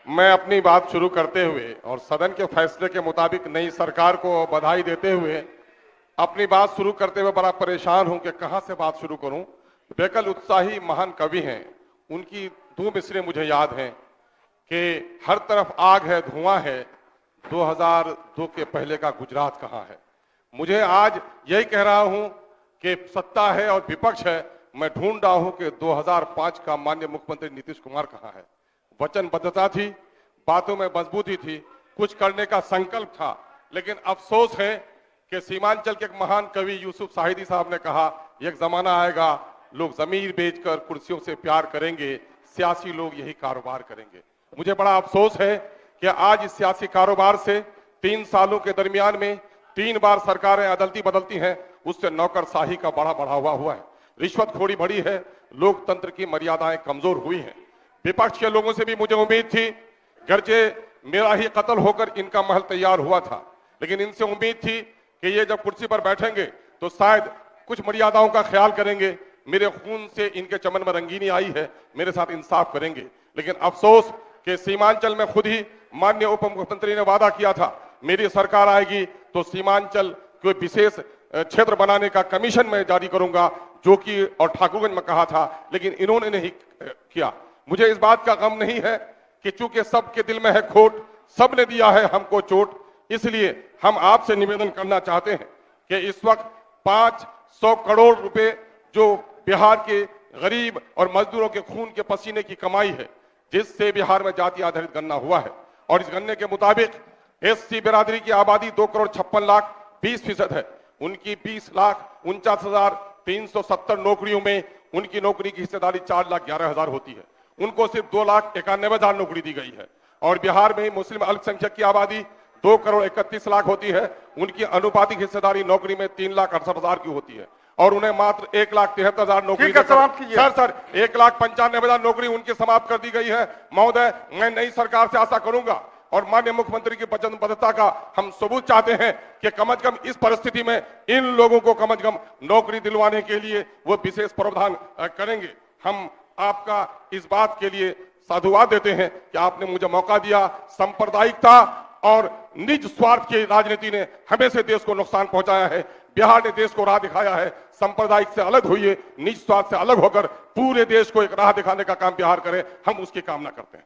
मैं अपनी बात शुरू करते हुए और सदन के फैसले के मुताबिक नई सरकार को बधाई देते हुए अपनी बात शुरू करते हुए बड़ा परेशान हूं कि कहां से बात शुरू करूं। बेकल उत्साही महान कवि हैं, उनकी दो मिसरे मुझे याद हैं कि हर तरफ आग है, धुआं है, 2002 के पहले का गुजरात कहां है। मुझे आज यही कह रहा हूं कि सत्ता है और विपक्ष है, मैं ढूंढ रहा हूं कि 2005 का माननीय मुख्यमंत्री नीतीश कुमार कहां है। वचनबद्धता थी, बातों में मजबूती थी, कुछ करने का संकल्प था, लेकिन अफसोस है कि सीमांचल के एक महान कवि यूसुफ साहिदी साहब ने कहा, एक जमाना आएगा लोग जमीर बेचकर कुर्सियों से प्यार करेंगे, सियासी लोग यही कारोबार करेंगे। मुझे बड़ा अफसोस है कि आज इस सियासी कारोबार से 3 सालों के दरमियान में 3 बार सरकारें अदलती बदलती हैं, उससे नौकरशाही का बड़ा बढ़ावा हुआ है, रिश्वतखोरी बढ़ी है, लोकतंत्र की मर्यादाएं कमजोर हुई हैं। विपक्ष के लोगों से भी मुझे उम्मीद थी, गर्जे मेरा ही कत्ल होकर इनका महल तैयार हुआ था, लेकिन इनसे उम्मीद थी कि ये जब कुर्सी पर बैठेंगे तो शायद कुछ मर्यादाओं का ख्याल करेंगे, मेरे खून से इनके चमन में रंगीनी आई है, मेरे साथ इंसाफ करेंगे। लेकिन अफसोस कि सीमांचल में खुद ही माननीय उप मुख्यमंत्री ने वादा किया था, मेरी सरकार आएगी तो सीमांचल को विशेष क्षेत्र बनाने का कमीशन मैं जारी करूंगा, जो कि और ठाकुरगंज में कहा था, लेकिन इन्होंने नहीं किया। मुझे इस बात का गम नहीं है कि चूंकि सबके दिल में है खोट, सबने दिया है हमको चोट, इसलिए हम आपसे निवेदन करना चाहते हैं कि इस वक्त 500 करोड़ रुपए जो बिहार के गरीब और मजदूरों के खून के पसीने की कमाई है, जिससे बिहार में जाति आधारित गणना हुआ है, और इस गणने के मुताबिक एससी बिरादरी की आबादी 2,56,20% है। उनकी 20,49,370 नौकरियों में उनकी नौकरी की हिस्सेदारी 4,11,000 होती है। उनको सिर्फ 2,91,000 नौकरी दी गई है। और बिहार में मुस्लिम अल्पसंख्यक की आबादी 2,31,00,000 होती है, उनकी अनुपातिक हिस्सेदारी नौकरी में 3,68,000 की होती है, और उन्हें मात्र 1,73,000 नौकरी सर 1,95,000 नौकरी उनकी समाप्त कर दी गई है। महोदय, मैं नई सरकार से आशा करूंगा और माननीय मुख्यमंत्री की वचनबद्धता का हम सबूत चाहते हैं कि कम से कम इस परिस्थिति में इन लोगों को कम से कम नौकरी दिलवाने के लिए वो विशेष प्रावधान करेंगे। हम आपका इस बात के लिए साधुवाद देते हैं कि आपने मुझे मौका दिया। सांप्रदायिकता और निज स्वार्थ की राजनीति ने हमेशा देश को नुकसान पहुंचाया है। बिहार ने देश को राह दिखाया है, सांप्रदायिक से अलग होइए, निज स्वार्थ से अलग होकर पूरे देश को एक राह दिखाने का काम बिहार करे, हम उसकी कामना करते हैं।